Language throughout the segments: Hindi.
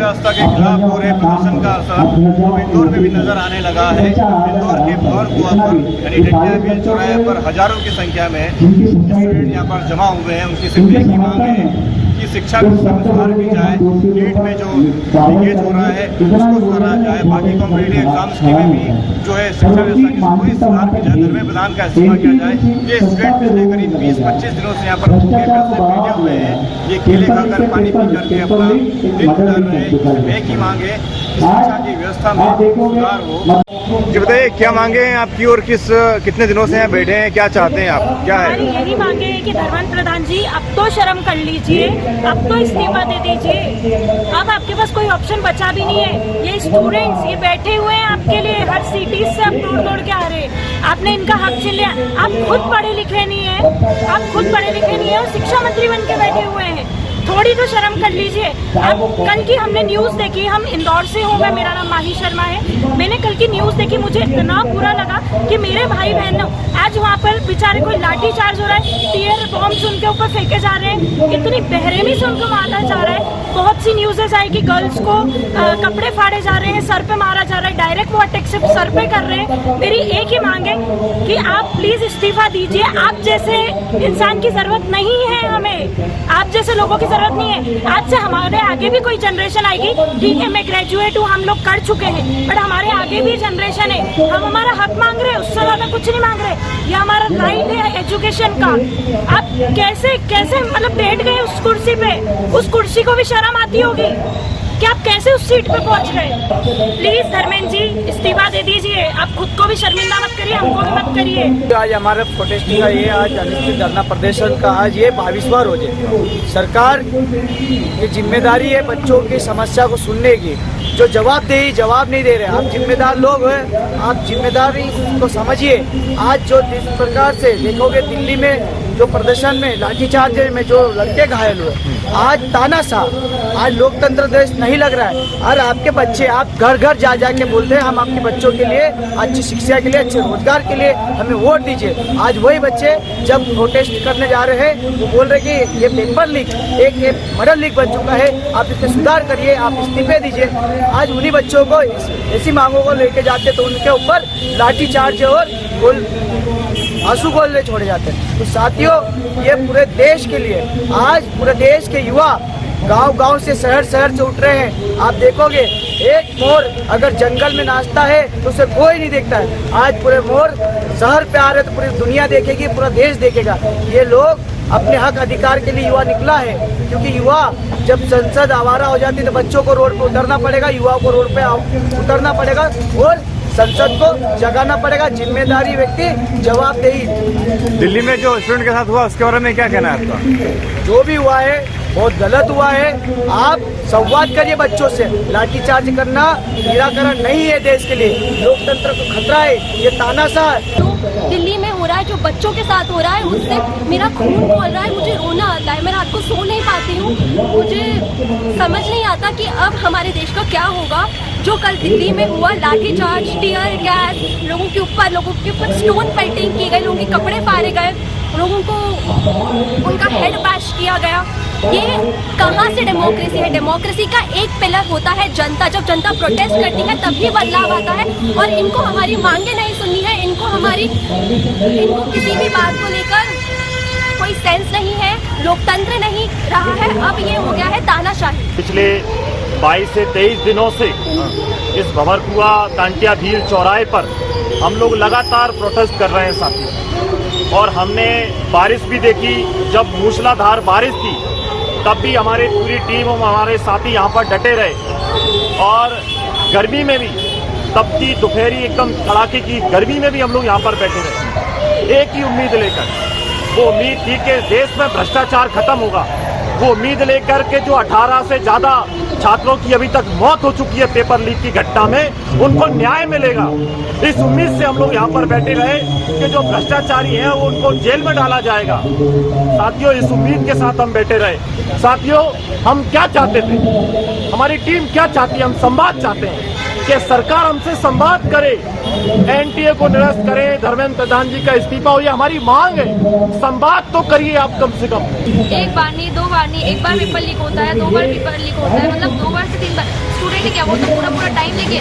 व्यवस्था के खिलाफ हो रहे प्रदर्शन का असर इंदौर में भी नजर आने लगा है। इंदौर के भवन कुआं पर यानी डंडिया मिल चौराहे पर हजारों की संख्या में स्टूडेंट यहाँ पर जमा हुए हैं। उनकी सिर्फ एक ही मांग है कि शिक्षा व्यवस्था में सुधार की जाए, नीट में जो लीकेज हो रहा है उसको सुधारा जाए, बाकी कॉम्पिटिटिव एग्जाम्स की में भी जो है शिक्षा व्यवस्था की पूरी सुधार की जाए, धर्मेंद्र प्रधान का इस्तीफा किया जाए। ये स्टूडेंट पिछले करीब 20-25 दिनों से यहाँ पर भूखे प्यासे बैठे हुए हैं। ये केले खाकर पानी पी करके अपना दिन गुजार रहे हैं। एक ही मांग है शिक्षा की व्यवस्था में सुधार हो। जी बताइए, क्या मांगे हैं आपकी और कितने दिनों से यहाँ बैठे हैं, क्या चाहते हैं आप, क्या है? हमारी यही मांगे है कि धर्मेंद्र प्रधान जी अब तो शर्म कर लीजिए, अब तो इस्तीफा दे दीजिए। अब आपके पास कोई ऑप्शन बचा भी नहीं है। ये स्टूडेंट्स ये बैठे हुए हैं आपके लिए, हर सिटी से अब दौड़ के आ रहे हैं। आपने इनका हक छीन लिया। आप खुद पढ़े लिखे नहीं है, आप खुद पढ़े लिखे नहीं है और शिक्षा मंत्री बन के बैठे हुए हैं। थोड़ी तो शर्म कर लीजिए। अब कल की हमने न्यूज़ देखी, हम इंदौर से हूँ, मेरा नाम माही शर्मा है। मैंने कल की न्यूज़ देखी, मुझे इतना बुरा लगा कि मेरे भाई बहन आज वहाँ पर बेचारे कोई लाठी चार्ज हो रहा है, टीयर बॉम्ब उनके ऊपर फेंके जा रहे हैं, इतनी बेरहमी से उनको मारा जा रहा है। बहुत सी न्यूज़ेस आई कि गर्ल्स को कपड़े फाड़े जा रहे हैं, सर पे मारा जा रहा है, डायरेक्ट वो अटैक सिर्फ सर पे कर रहे हैं। मेरी एक ही मांग है कि आप प्लीज इस्तीफा दीजिए। आप जैसे इंसान की जरूरत नहीं है हमें, आप जैसे लोगों की जरूरत नहीं है। आज से हमारे आगे भी कोई जनरेशन आएगी, ठीक है मैं ग्रेजुएट हूँ, हम लोग कर चुके हैं, बट हमारे आगे भी जनरेशन है। हम हमारा हक मांग रहे हैं, उससे ज्यादा कुछ नहीं मांग रहे। ये हमारा राइट है एजुकेशन का। आप कैसे कैसे मतलब बैठ गए उस कुर्सी पे, उस कुर्सी को भी शर्म आती होगी कि आप कैसे उस सीट पे पहुंच गए। प्लीज धर्मेंद्र जी इस्तीफा दे दीजिए। आप खुद को भी शर्मिंदा मत करिए, हमको भी मत करिए। आज हमारे प्रोटेस्टिंग का ये आज अनिश्चित धरना प्रदर्शन का आज ये 22वां रोज है। सरकार की जिम्मेदारी है बच्चों की समस्या को सुनने की, जो जवाब नहीं दे रहे। आप जिम्मेदार लोग हैं, आप जिम्मेदारी को समझिए। आज जो जिस प्रकार से देखोगे दिल्ली में जो प्रदर्शन में लाठीचार्ज में जो लड़के घायल हुए, आज तानाशाह, आज लोकतंत्र देश नहीं लग रहा है। और आपके बच्चे आप घर घर जा के बोलते हैं हम आपके बच्चों के लिए अच्छी शिक्षा के लिए, अच्छे रोजगार के लिए हमें वोट दीजिए। आज वही बच्चे जब प्रोटेस्ट करने जा रहे हैं वो बोल रहे कि ये पेपर लीक एक मॉडल लीक बन चुका है, आप इसमें सुधार करिए, आप इस्तीफे दीजिए। आज उन्हीं बच्चों को ऐसी मांगों को लेके जाते तो उनके ऊपर लाठीचार्ज और आंसू गोले छोड़े जाते हैं। तो साथियों, ये पूरे देश के लिए, आज पूरे देश के युवा गांव-गांव से शहर से उठ रहे हैं। आप देखोगे एक मोर अगर जंगल में नाचता है तो उसे कोई नहीं देखता है। आज पूरे मोर शहर पे आ रहे तो पूरी दुनिया देखेगी, पूरा देश देखेगा। ये लोग अपने हक अधिकार के लिए युवा निकला है, क्योंकि युवा जब संसद आवारा हो जाती है तो बच्चों को रोड पे उतरना पड़ेगा, युवाओं को रोड पे उतरना पड़ेगा और संसद को जगाना पड़ेगा। जिम्मेदारी व्यक्ति जवाबदेही। दिल्ली में जो स्टूडेंट के साथ हुआ उसके बारे में क्या कहना है आपका? जो भी हुआ है बहुत गलत हुआ है। आप संवाद करिए बच्चों से। लाठीचार्ज करना निराकरण नहीं है देश के लिए, लोकतंत्र को खतरा है, ये तानाशाह है। जो दिल्ली में हो रहा है, जो बच्चों के साथ हो रहा है, उससे मेरा खून खोल रहा है, मुझे रोना आता है, मैं रात को सो नहीं पाती हूँ। मुझे समझ नहीं आता कि अब हमारे देश का क्या होगा। जो कल दिल्ली में हुआ लाठीचार्ज, टीयर गैस, लोगों के ऊपर स्टोन पेल्टिंग की गई, लोगों के कपड़े फाड़े गए, लोगों को उनका हेड बैश किया गया। ये कहाँ से डेमोक्रेसी है? डेमोक्रेसी का एक पिलर होता है जनता। जब जनता प्रोटेस्ट करती है तभी बदलाव आता है। और इनको हमारी मांगे नहीं सुननी है, इनको किसी भी बात को लेकर कोई सेंस नहीं है, लोकतंत्र नहीं रहा है। अब ये हो गया है तानाशाही। पिछले 22 से 23 दिनों से इस भंवरकुआ टांटिया भील चौराहे पर हम लोग लगातार प्रोटेस्ट कर रहे हैं साथियों। और हमने बारिश भी देखी, जब मूसलाधार बारिश थी तब भी हमारी पूरी टीम और हमारे साथी यहाँ पर डटे रहे। और गर्मी में भी, तपती दोपहरी एकदम कड़ाके की गर्मी में भी हम लोग यहाँ पर बैठे रहे, एक ही उम्मीद लेकर। वो उम्मीद थी कि देश में भ्रष्टाचार खत्म होगा। वो उम्मीद लेकर के जो 18 से ज़्यादा छात्रों की अभी तक मौत हो चुकी है पेपर लीक की घटना में, उनको न्याय मिलेगा। इस उम्मीद से हम लोग यहाँ पर बैठे रहे कि जो भ्रष्टाचारी हैं वो उनको जेल में डाला जाएगा। साथियों, इस उम्मीद के साथ हम बैठे रहे। साथियों, हम क्या चाहते थे, हमारी टीम क्या चाहती है? हम संवाद चाहते हैं। कि सरकार हमसे संवाद करे, एनटीए को निरस्त करे, धर्मेंद्र प्रधान जी का इस्तीफा हो, ये हमारी मांग है। संवाद तो करिए आप कम से कम। एक बार नहीं, दो बार नहीं, एक बार पेपर लीक होता है, दो बार पेपर लीक होता है, मतलब 2 बार से 3 बार। स्टूडेंट क्या, वो तो पूरा टाइम लेके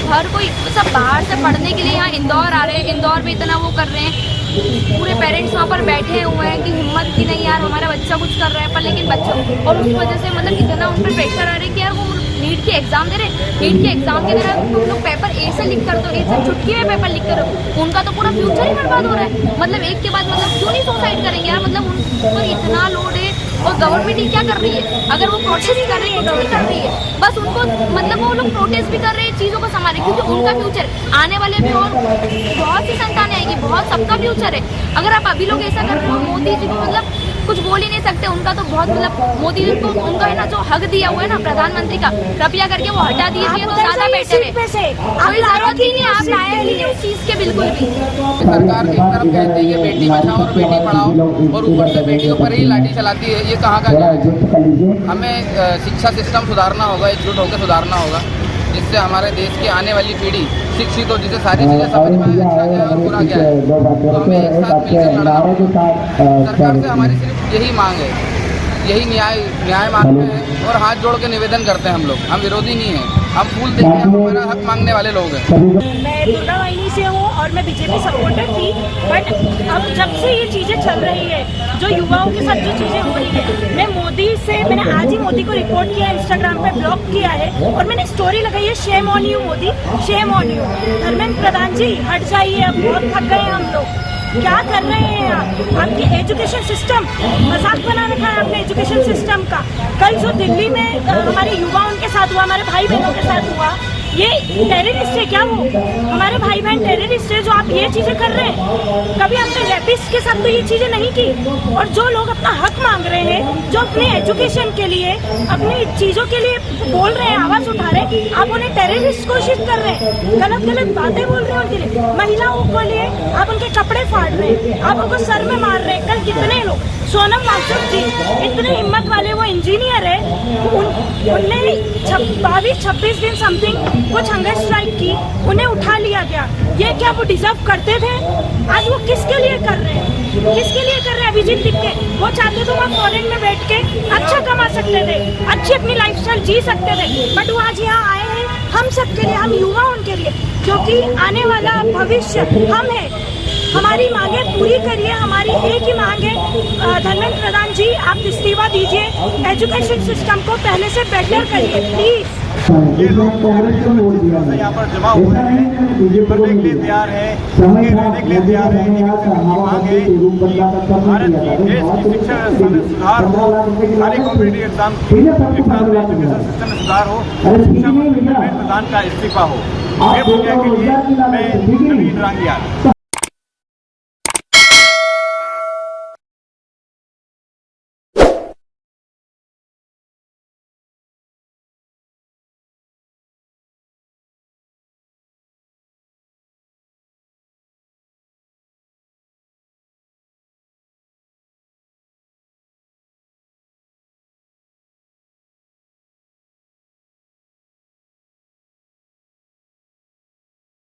हर कोई सब बाहर से पढ़ने के लिए यहाँ इंदौर आ रहे हैं, इंदौर में इतना वो कर रहे हैं, पूरे पेरेंट्स वहाँ पर बैठे हुए हैं कि हिम्मत की नहीं यार हमारा बच्चा कुछ कर रहा है, पर लेकिन बच्चों, और उस वजह से मतलब इतना उन पर प्रेशर आ रहा है कि यार वो नीट के एग्जाम दे रहे, नीट के एग्जाम के दौरान तुम लोग पेपर ए से लिख कर दो, ए से चुटकी में पेपर लिख कर दो, उनका तो पूरा फ्यूचर ही बर्बाद हो रहा है। मतलब एक के बाद मतलब क्यों नहीं सुसाइड करेंगे यार, मतलब उन पर इतना लोड है। और गवर्नमेंट ही क्या कर रही है, अगर वो प्रोटेस्ट कर रही है, कुछ नहीं कर रही है, बस उनको मतलब वो लोग प्रोटेस्ट भी कर रहे हैं चीज़ों को संभाले, क्योंकि उनका फ्यूचर आने वाले भी और बहुत सी संतानें आएगी, बहुत सबका फ्यूचर है। अगर आप अभी लोग ऐसा कर रहे हो, मोदी जी को मतलब कुछ बोल ही नहीं सकते, उनका तो बहुत मतलब मोदी जी को उनका है ना जो हक दिया हुआ है ना प्रधानमंत्री का, कृपया करके वो हटा दीजिए तो ज्यादा बेटर है। कोई जरूरत ही नहीं, आप लायक ही नहीं उस चीज के बिल्कुल भी। सरकार एक तरफ कहती है कि बेटी बचाओ और बेटी पढ़ाओ और ऊपर से बेटी के ऊपर ही लाठी चलाती है, ये कहाँ का न्याय है? हमें शिक्षा सिस्टम सुधारना होगा, एकजुट होकर सुधारना होगा, जिससे हमारे देश की आने वाली पीढ़ी शिक्षित हो, जिसे सारी चीजें समझ में आए, अच्छा क्या है और बुरा क्या है। तो हमें एक साथ मिलकर लड़ना होगा। सरकार से हमारी सिर्फ यही मांग है, यही न्याय मांगते हैं और हाथ जोड़ के निवेदन करते हैं। हम विरोधी नहीं हैं, हम फूल देके हम हमारा हक मांगने वाले लोग हैं। मैं दुर्गा वाहिनी से हूँ और मैं बीजेपी सपोर्टर थी, बट अब जब से ये चीज़ें चल रही है, जो युवाओं के साथ जो चीज़ें हो रही है, मैंने आज ही मोदी को रिपोर्ट किया, इंस्टाग्राम पे ब्लॉक किया है और मैंने स्टोरी लगाई है, shame on you Modi, shame on you. Dharmendra Pradhan ji हट जाइए, अब बहुत थक गए हम लोग। क्या कर रहे हैं आप? आपकी एजुकेशन सिस्टम मजाक बना रखा है आपने एजुकेशन सिस्टम का। कल जो दिल्ली में हमारे युवा उनके साथ हुआ, हमारे भाई बहनों के साथ हुआ, ये टेररिस्ट है क्या? वो हमारे भाई बहन टेररिस्ट है जो आप ये चीजें कर रहे हैं? कभी आपने रैपिस्ट के साथ तो ये चीजें नहीं की। और जो लोग अपना हक मांग रहे हैं, जो अपने एजुकेशन के लिए, अपनी चीजों के लिए बोल रहे हैं, आवाज उठा रहे हैं, आप उन्हें टेररिस्ट घोषित कर रहे हैं, गलत गलत बातें बोल रहे हैं उनके लिए। महिलाओं के लिए आप उनके कपड़े फाड़ रहे हैं, आप उनको सर में मार रहे हैं। कल कितने लोग, सोनम वांगचुक जी इतने हिम्मत वाले, वो इंजीनियर है, उनने 22-26 दिन समथिंग कुछ हंगर स्ट्राइक की, उन्हें उठा लिया गया। ये क्या वो डिजर्व करते थे? आज वो किसके लिए कर रहे हैं? किसके लिए कर रहे हैं? अभिजीत दिक्के वो चाहते थे वहाँ फॉरेन में बैठ के अच्छा कमा सकते थे, अच्छी अपनी लाइफस्टाइल जी सकते थे, बट वो आज यहाँ आए हैं हम सबके लिए, हम युवा उनके लिए, क्योंकि आने वाला भविष्य हम है। हमारी मांगे पूरी करिए, हमारी एक ही मांग है, धर्मेंद्र प्रधान जी आप इस्तीफा दीजिए, एजुकेशन सिस्टम को पहले से बेटर करिए प्लीज। ये लोग यहाँ पर जमा हुए हैं, पढ़ने के लिए तैयार है, रहने के लिए तैयार है, मांग है भारत की देश की शिक्षा व्यवस्था में सुधार हो, सारे कॉम्पिटिटिव एग्जाम एजुकेशन सिस्टम में सुधार हो, शिक्षा मंत्री धर्मेंद्र प्रधान का इस्तीफा हो। ये के लिए मैं नवीन रांगिया।